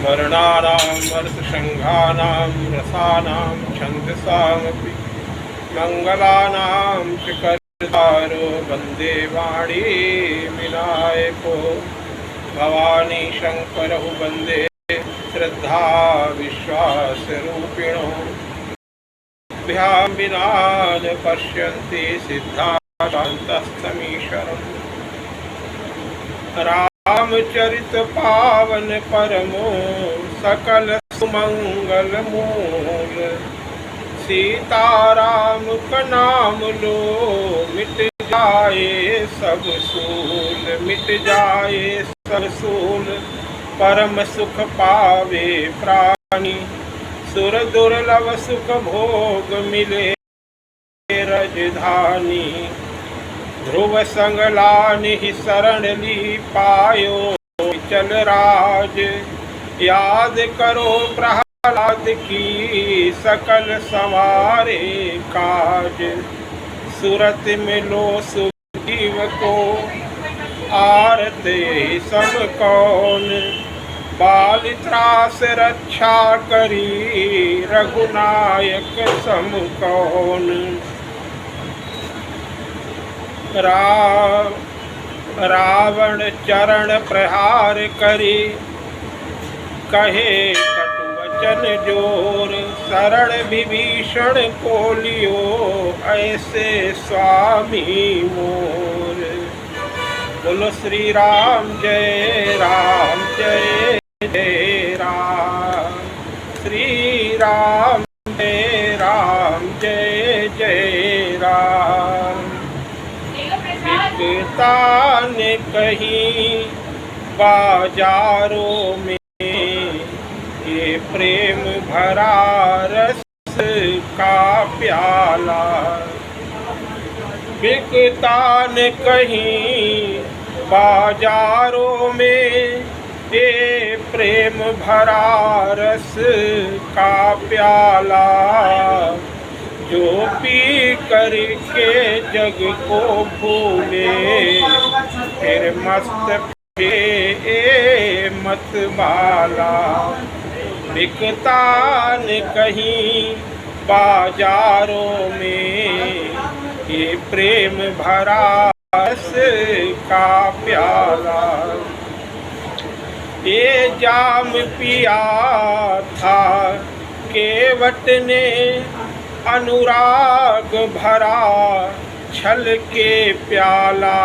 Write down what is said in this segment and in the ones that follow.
वर्णानां अर्थसंघानां रसानां छन्दसामपि मंगलानां च कर्तारो वन्दे वाणी विनायको भवानी शंकरौ वन्दे श्रद्धा विश्वासरूपिणो भ्यां विना न पश्यन्ति सिद्धान्तस्तमीश्वरम् रामचरित पावन परमो सकल सुमंगल मूल सीताराम का नाम लो मिट जाए सब सूल मिट जाए सब सूल परम सुख पावे प्राणी सुर दुर्लभ सुख भोग मिले रजधानी ध्रुव संगलानि शरण ली पायो चल राज याद करो प्रहलाद की सकल संवारे काज सूरत में लो सुजीव को आरत सम कौन बाल त्रास रक्षा करी रघुनायक सम कौन रावण चरण प्रहार करी कहे कटु वचन जोर शरण विभीषण को लियो ऐसे स्वामी मोर। बोलो श्री राम जय जय राम श्री राम जय जय राम। पिता ने कहीं बाजारों में ये प्रेम भरा रस का प्याला बिकता ने कहीं बाजारों में ये प्रेम भरा रस का प्याला जो पी करके जग को भूले फिर मस्त पे मत बाला बिकता न कहीं बाजारों में ये प्रेम भरा रस का प्याला। ये जाम पिया था केवट ने अनुराग भरा छल के प्याला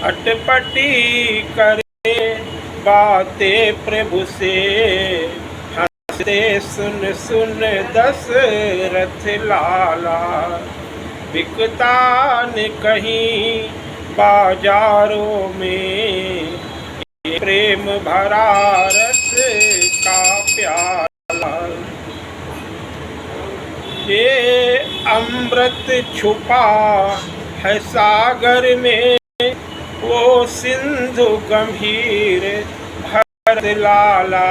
अटपटी करे बातें प्रभु से हंसते सुन सुन दशरथ लाला बिकता न कहीं बाजारों में ये प्रेम भरा रस का प्याला। ये अमृत छुपा है सागर में वो सिंधु गंभीर भर लाला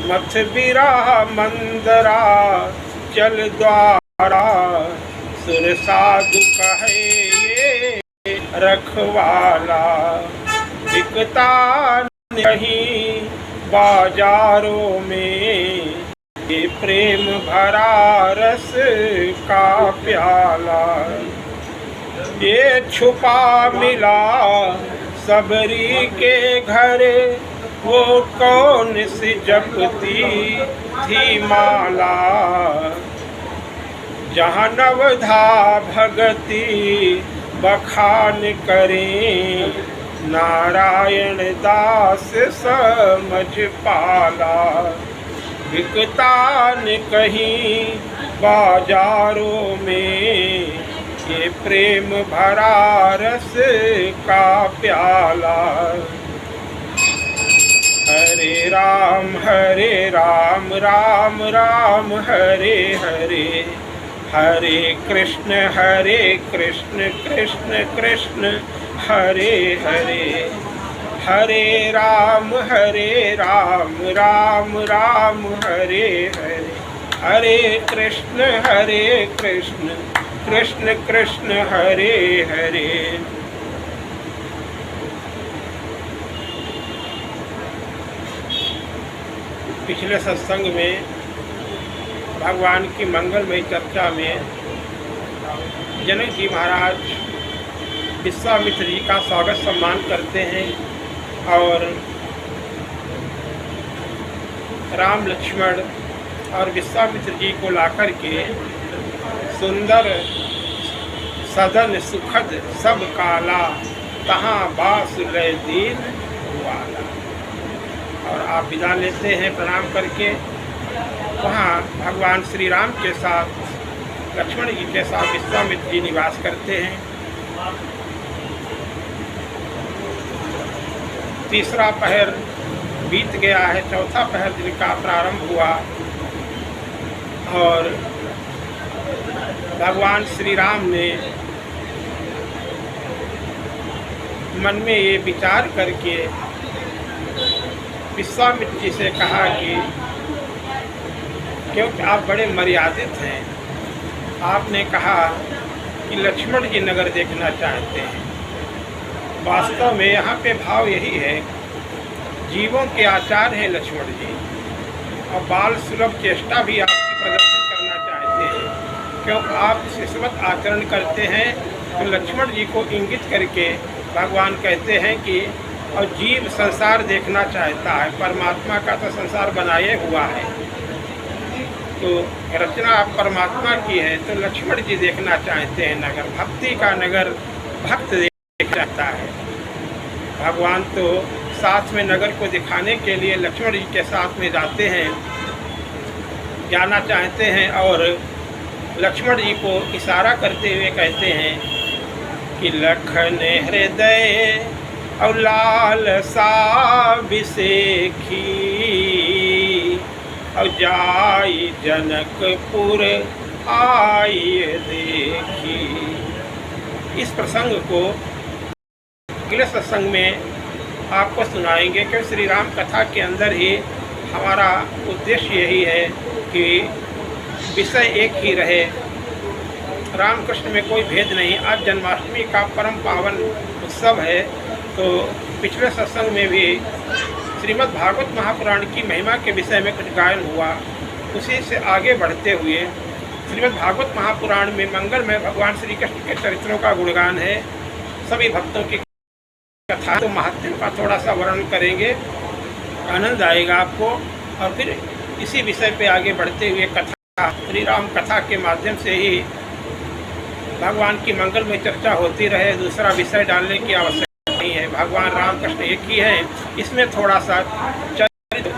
मथ बिरा मंदरा चल द्वारा सुर साधु कहे ये रखवाला बिकता नहीं बाजारों में ये प्रेम भरा रस का प्याला। ये छुपा मिला सबरी के घर वो कौन सी जपती थी माला जहाँ नवधा भगती बखान करें नारायण दास समझ पाला बिकता न कहीं बाजारों में ये प्रेम भरा रस का प्याला। हरे राम राम राम हरे हरे हरे कृष्ण कृष्ण कृष्ण हरे हरे हरे राम राम राम हरे हरे हरे कृष्ण कृष्ण कृष्ण हरे हरे। पिछले सत्संग में भगवान की मंगलमयी चर्चा में जनक जी महाराज विश्वामित्र जी का स्वागत सम्मान करते हैं और राम लक्ष्मण और विश्वामित्र जी को लाकर के सुंदर सदन सुखद सब काला तहाँ बास रहे दीन वाला। और आप विदा लेते हैं प्रणाम करके। वहाँ भगवान श्री राम के साथ लक्ष्मण जी के साथ विश्वामित्र जी निवास करते हैं। तीसरा पहर बीत गया है, चौथा पहर दिन का प्रारंभ हुआ और भगवान श्री राम ने मन में ये विचार करके विश्वामित्र जी से कहा कि क्योंकि आप बड़े मर्यादित हैं, आपने कहा कि लक्ष्मण जी नगर देखना चाहते हैं। वास्तव में यहाँ पे भाव यही है, जीवों के आचार हैं लक्ष्मण जी और बाल सुलभ चेष्टा भी आपकी प्रदर्शन करना चाहते हैं। क्योंकि आप शिष्यवत आचरण करते हैं तो लक्ष्मण जी को इंगित करके भगवान कहते हैं कि और जीव संसार देखना चाहता है, परमात्मा का तो संसार बनाए हुआ है, तो रचना आप परमात्मा की है, तो लक्ष्मण जी देखना चाहते हैं नगर, भक्ति का नगर भक्त देख चाहता है। भगवान तो साथ में नगर को दिखाने के लिए लक्ष्मण जी के साथ में जाते हैं, जाना चाहते हैं और लक्ष्मण जी को इशारा करते हुए कहते हैं कि लखन हृदय और लाल सा बिसेखी और जाई जनकपुर आई देखी। इस प्रसंग को अगले सत्संग में आपको सुनाएंगे कि श्री राम कथा के अंदर ही हमारा उद्देश्य यही है कि विषय एक ही रहे, रामकृष्ण में कोई भेद नहीं। आज जन्माष्टमी का परम पावन उत्सव है, तो पिछले सत्संग में भी श्रीमद् भागवत महापुराण की महिमा के विषय में कुछ गायन हुआ। उसी से आगे बढ़ते हुए श्रीमद् भागवत महापुराण में मंगल में भगवान श्री कृष्ण के चरित्रों का गुणगान है, सभी भक्तों की कथा, तो महात्म्य का थोड़ा सा वर्णन करेंगे, आनंद आएगा आपको। और फिर इसी विषय पे आगे बढ़ते हुए कथा, श्री राम कथा के माध्यम से ही भगवान की मंगल में चर्चा होती रहे, दूसरा विषय डालने की आवश्यकता नहीं है। भगवान राम कृष्ण एक ही है, इसमें थोड़ा सा चरित्र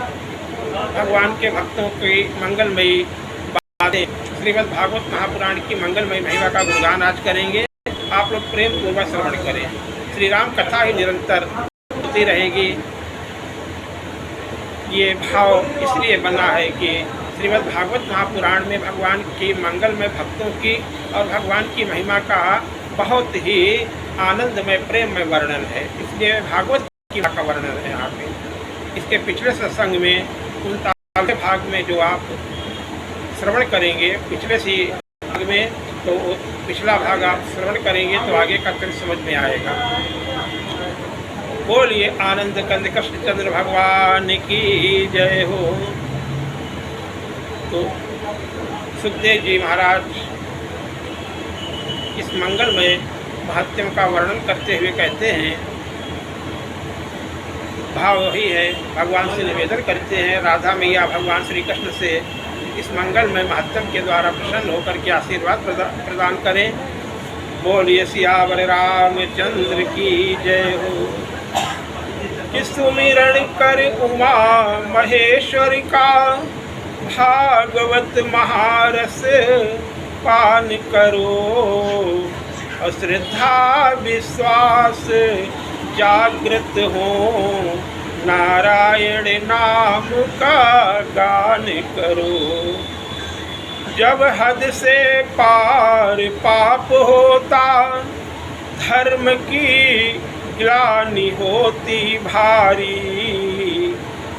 भगवान के भक्तों की मंगलमयी बातें श्रीमद् भागवत महापुराण की मंगलमयी महिमा का गुणगान आज करेंगे। आप लोग प्रेम पूर्वक श्रवण करें। श्री राम कथा ही निरंतर होती रहेगी। ये भाव इसलिए बना है कि श्रीमद् भागवत महापुराण में भगवान की मंगल में भक्तों की और भगवान की महिमा का बहुत ही आनंदमय प्रेम में वर्णन है, इसलिए भागवत की का वर्णन है यहाँ पे। इसके पिछले सत्संग में 39वें भाग में जो आप श्रवण करेंगे, पिछले सी भाग में, तो पिछला भाग आप श्रवण करेंगे तो आगे का तर्क समझ में आएगा। बोलिए आनंद कंद कृष्ण चंद्र भगवान की जय हो। तो सुखदेव जी महाराज इस मंगलमय महात्म्य का वर्णन करते हुए कहते हैं, भाव वही है, भगवान से निवेदन करते हैं राधा मैया भगवान श्री कृष्ण से इस मंगलमय महात्म्य के द्वारा प्रसन्न होकर के आशीर्वाद प्रदान करें। बोलिए सियावर रामचंद्र की जय हो। कि सुमिरण कर उमा महेश्वर का भागवत महारस पान करो, और श्रद्धा विश्वास जागृत हो, नारायण नाम का गान करो। जब हद से पार पाप होता, धर्म की ग्लानि होती भारी,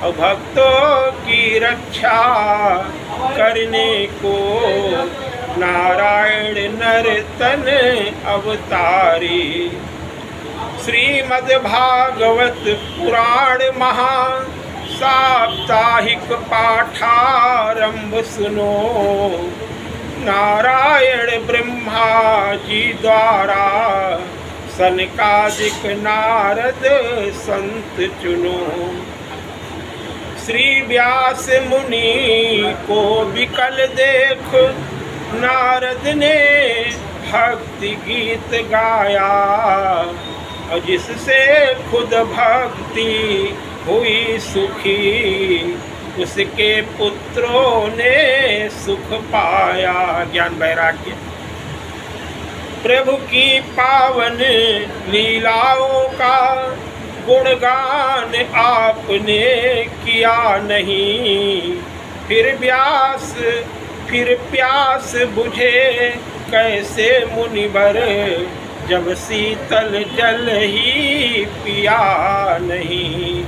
और भक्तों की रक्षा करने को नारायण नर्तन अवतारी। श्रीमद् भागवत पुराण महा साप्ताहिक पाठारंभ सुनो, नारायण ब्रह्मा जी द्वारा सनकादिक नारद संत चुनो। श्री व्यास मुनि को विकल देख नारद ने भक्ति गीत गाया, और जिससे खुद भक्ति हुई सुखी, उसके पुत्रों ने सुख पाया। ज्ञान वैराग्य। प्रभु की पावन लीलाओं का गुणगान आपने किया नहीं, फिर प्यास बुझे कैसे मुनिवर, जब शीतल जल ही पिया नहीं।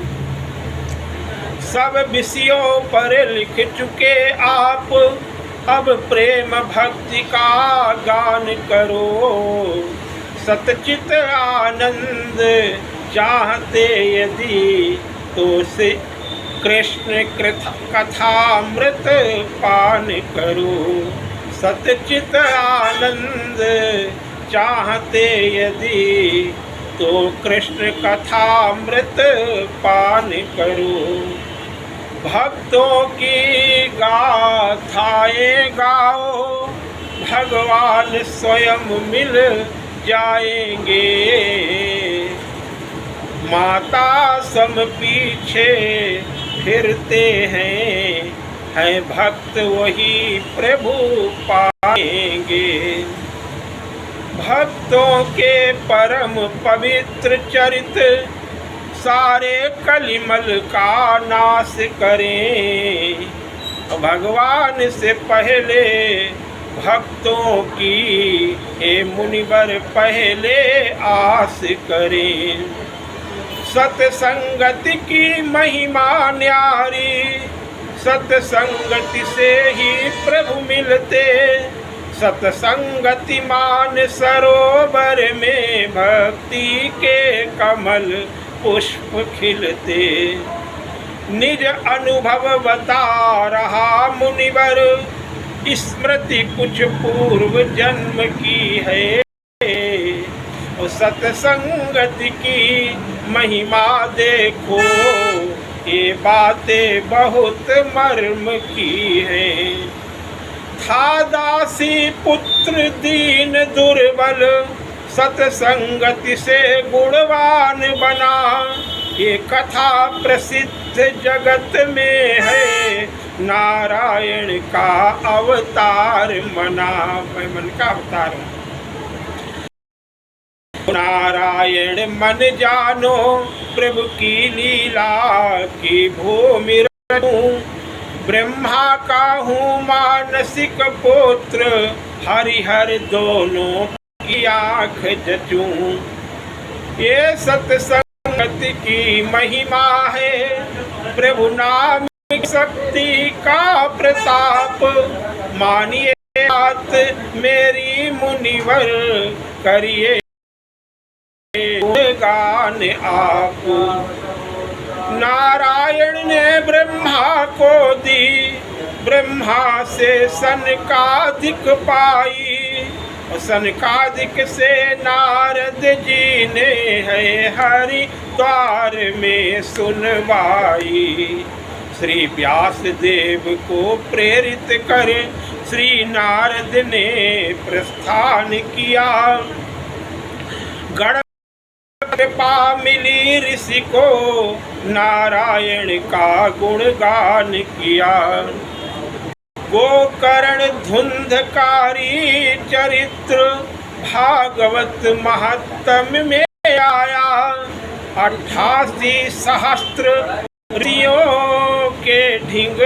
सब विषयों पर लिख चुके आप, अब प्रेम भक्ति का गान करो। सतचित आनंद चाहते यदि, तो से कृष्ण कथामृत पान करो। सतचित आनंद चाहते यदि, तो कृष्ण कथामृत पान करो। भक्तों की गाथाएं गाओ, भगवान स्वयं मिल जाएंगे। माता सम पीछे फिरते हैं भक्त वही प्रभु पाएंगे। भक्तों के परम पवित्र चरित, सारे कलिमल का नाश करें। भगवान से पहले भक्तों की हे मुनिवर पहले आस करें। सत्संगति की महिमा न्यारी, सत्संगति से ही प्रभु मिलते। सत्संगति मान सरोवर में भक्ति के कमल पुष्प खिलते। निज अनुभव बता रहा मुनिवर, स्मृति कुछ पूर्व जन्म की है। और सत्संगति की महिमा देखो, ये बातें बहुत मर्म की है। था दासी पुत्र दीन दुर्बल, सत्संगति से गुणवान बना। ये कथा प्रसिद्ध जगत में है, नारायण का अवतार मना। मैं मन का अवतार हूँ। नारायण मन जानो, प्रभु की लीला की भूमि रहूं। ब्रह्मा का हूँ मानसिक पुत्र, हरिहर दोनों की आँख जचूं। ये सत्संगति की महिमा है, प्रभु नाम शक्ति का प्रताप। मानिए बात मेरी मुनिवर, करिए गान आप। नारायण ने ब्रह्मा को दी, ब्रह्मा से सनकादिक पाई। सनकादिक से नारद जी ने है हरिद्वार में सुनवाई। श्री व्यास देव को प्रेरित कर श्री नारद ने प्रस्थान किया। गण कृपा मिली ऋषि को, नारायण का गुणगान किया। गोकर्ण धुंधकारी चरित्र, भागवत महत्तम में आया। 88 सहस्त्र ऋषियों के ढिंग,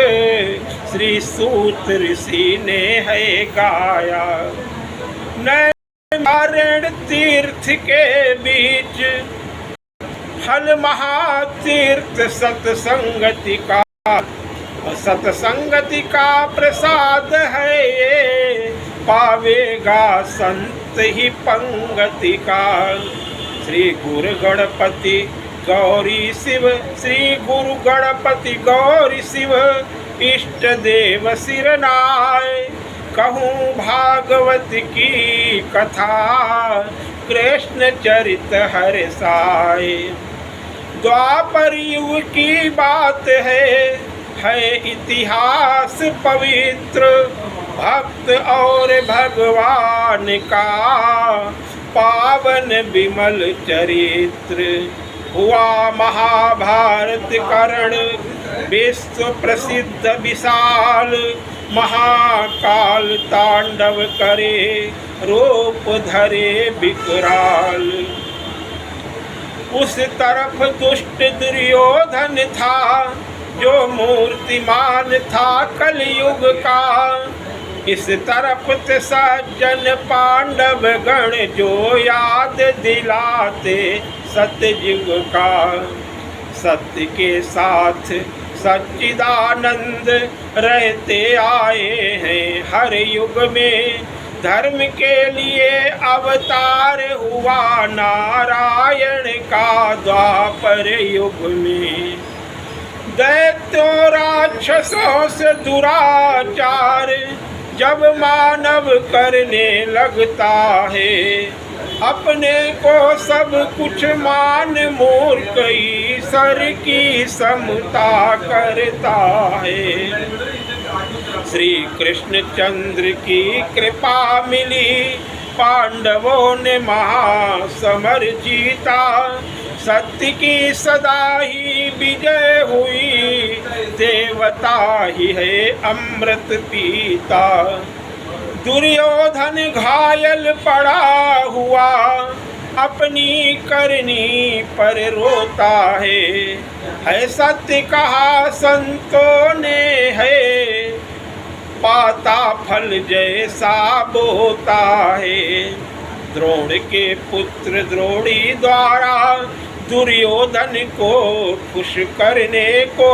श्री सूत ऋषि ने है गाया। नारायण तीर्थ के बीच, फल महातीर्थ सत्संगति का। सत्संगति का प्रसाद है ये, पावेगा संत ही पंगति का। श्री गुरु गणपति गौरी शिव श्री गुरु गणपति गौरी शिव इष्ट देव सिरनाय। कहूँ भागवत की कथा कृष्ण चरित हर्षाय। द्वापर युग की बात है इतिहास पवित्र, भक्त और भगवान का पावन विमल चरित्र। हुआ महाभारत कर्ण विश्व प्रसिद्ध विशाल, महाकाल तांडव करे रूप धरे विकराल। उस तरफ दुष्ट दुर्योधन था जो मूर्तिमान था कलयुग का, इस तरफ से सज्जन पांडव गण जो याद दिलाते सतयुग का। सत्य के साथ सच्चिदानंद रहते आए हैं हर युग में, धर्म के लिए अवतार हुआ नारायण का द्वापर युग में। दैत्यों राक्षसों से दुराचार जब मानव करने लगता है, अपने को सब कुछ मान मूर्ख ईश्वर की समता करता है। श्री कृष्ण चंद्र की कृपा मिली, पांडवों ने महासमर जीता, सत्य की सदा ही विजय हुई, देवता ही है अमृत पीता। दुर्योधन घायल पड़ा हुआ अपनी करनी पर रोता है सत्य कहा संतों ने है, पाता फल जैसा बोता है। द्रोण के पुत्र द्रोणी द्वारा दुर्योधन को खुश करने को,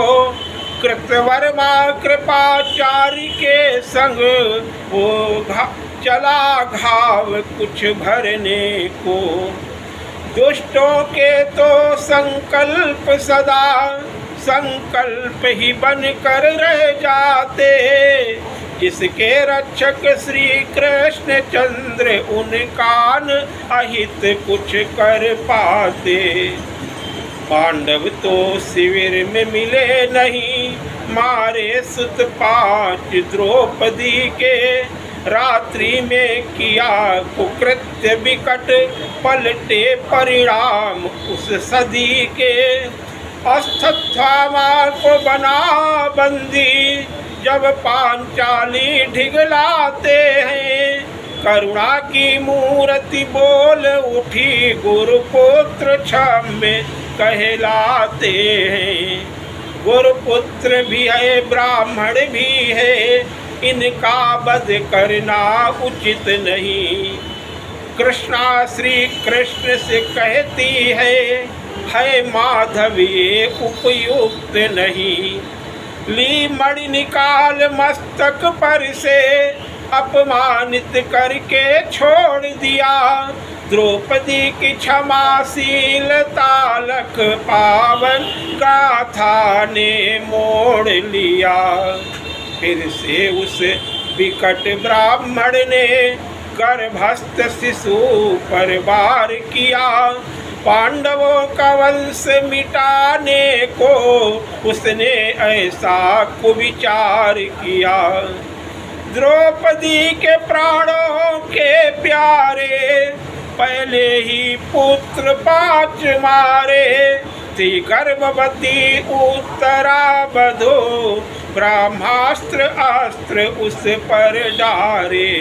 कृतवर्मा कृपाचार्य के संग वो चला घाव कुछ भरने को। दुष्टों के तो संकल्प सदा संकल्प ही बन कर रह जाते, जिसके रक्षक श्री कृष्ण चंद्र उनकान अहित कुछ कर पाते। पांडव तो शिविर में मिले नहीं, मारे सुत 5 द्रौपदी के, रात्रि में किया कुकृत्य विकट, पलटे परिणाम उस सदी के। अश्वत्थामा को बना बंदी जब पांचाली ढिगलाते हैं, करुणा की मूर्ति बोल उठी गुरुपुत्र क्षम्य कहलाते हैं। गुरुपुत्र भी है ब्राह्मण भी है, इनका वध करना उचित नहीं। कृष्णा श्री कृष्ण से कहती है माधव ये उपयुक्त नहीं। ली मणि निकाल मस्तक पर से, अपमानित करके छोड़ दिया, द्रौपदी की क्षमाशीलता लख पावन गाथा ने मोड़ लिया। फिर से उस विकट ब्राह्मण ने गर्भस्थ शिशु पर वार किया, पांडवों का वंश मिटाने को उसने ऐसा कुविचार किया। द्रौपदी के प्राणों के प्यारे पहले ही पुत्र 5 मारे, थी गर्भवती उत्तरा बधो, ब्रह्मास्त्र अस्त्र उस पर डारे।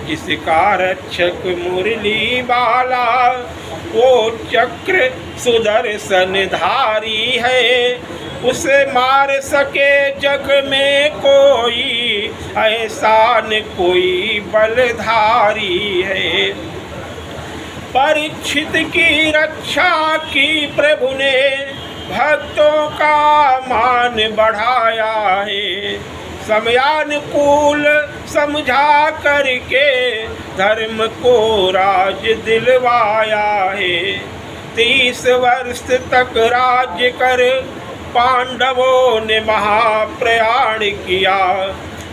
जिसका रक्षक मुरली बाला वो चक्र सुदर्शन धारी है, उसे मार सके जग में कोई, ऐसा न कोई बलधारी है। परीक्षित की रक्षा की प्रभु ने, भक्तों का मान बढ़ाया है। समयानुकूल समझा करके धर्म को राज दिलवाया है। 30 वर्ष तक राज्य कर पांडवों ने महाप्रयाण किया।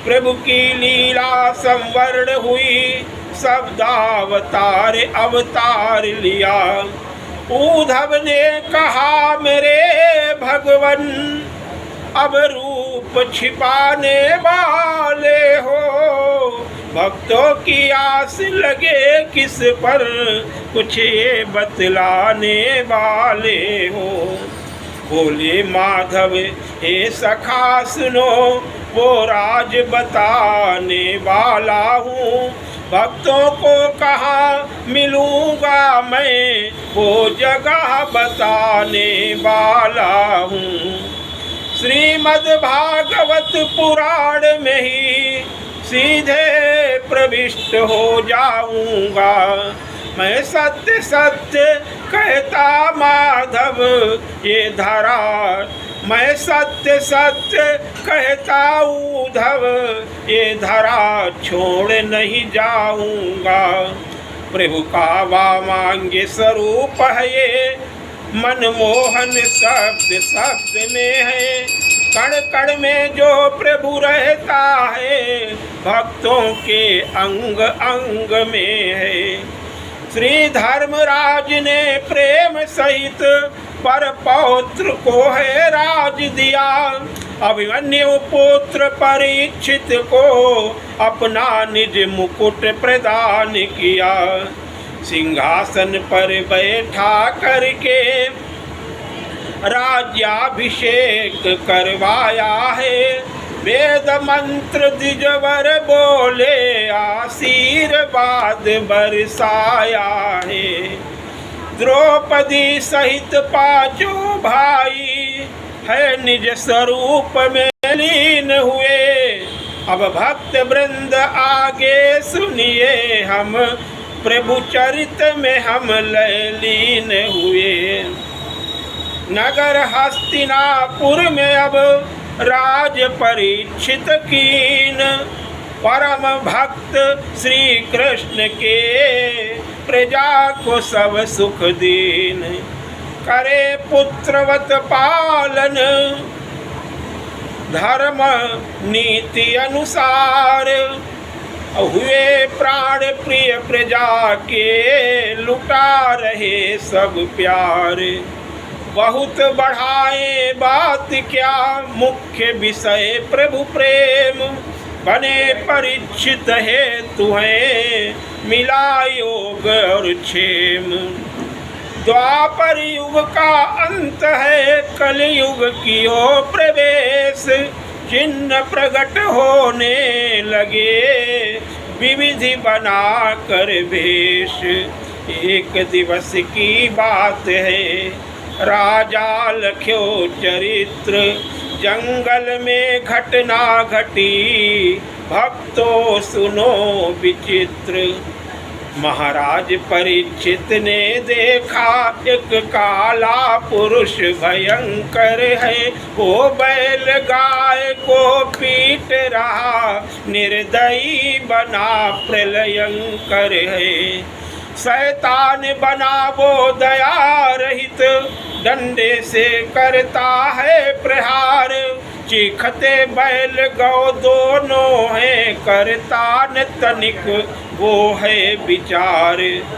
प्रभु की लीला संवर्ण हुई, शब्दावतार अवतार लिया। उद्धव ने कहा मेरे भगवन, अब रूप छिपाने वाले हो, भक्तों की आस लगे किस पर, कुछ ये बतलाने वाले हो। बोले माधव हे सखा सुनो, वो राज बताने वाला हूँ। भक्तों को कहाँ मिलूँगा मैं, वो जगह बताने वाला हूँ। श्रीमद् भागवत पुराण में ही सीधे प्रविष्ट हो जाऊँगा। मैं सत्य सत्य कहता माधव ये धरा, मैं सत्य सत्य कहता उद्धव ये धरा छोड़ नहीं जाऊंगा। प्रभु का वामांग्य स्वरूप है ये, मनमोहन शब्द शब्द में है। कण कण में जो प्रभु रहता है, भक्तों के अंग अंग में है। श्री धर्मराज ने प्रेम सहित पर पौत्र को है राज दिया। अभिमन्यु पुत्र परीक्षित को अपना निज मुकुट प्रदान किया। सिंहासन पर बैठा करके राज्याभिषेक करवाया है। वेद मंत्र द्विजवर बोले आशीर्वाद बरसाया है। द्रौपदी सहित पांचों भाई है निज स्वरूप में लीन हुए। अब भक्त वृंद आगे सुनिए, हम प्रभु चरित में हम लीन हुए। नगर हस्तिनापुर में अब राज परीक्षित कीन, परम भक्त श्री कृष्ण के प्रजा को सब सुख दीन। करे पुत्रवत पालन धर्म नीति अनुसार, हुए प्राण प्रिय प्रजा के लुटा रहे सब प्यार। बहुत बढ़ाए बात क्या मुख्य विषय प्रभु प्रेम, बने परीक्षित है तुम्हें मिला योग और क्षेम। द्वापर युग का अंत है, कलयुग की ओर प्रवेश। चिन्ह प्रकट होने लगे विविधि बना कर भेष। एक दिवस की बात है, राजा लख्यो चरित्र, जंगल में घटना घटी, भक्तों सुनो विचित्र। महाराज परीक्षित ने देखा एक काला पुरुष भयंकर है। वो बैल गाय को पीट रहा, निर्दयी बना प्रलयंकर है। शैतान बना वो दया रहित, डंडे से करता है प्रहार। चीखते बैल गौ दोनों हैं, करता न तनिक वो है विचार।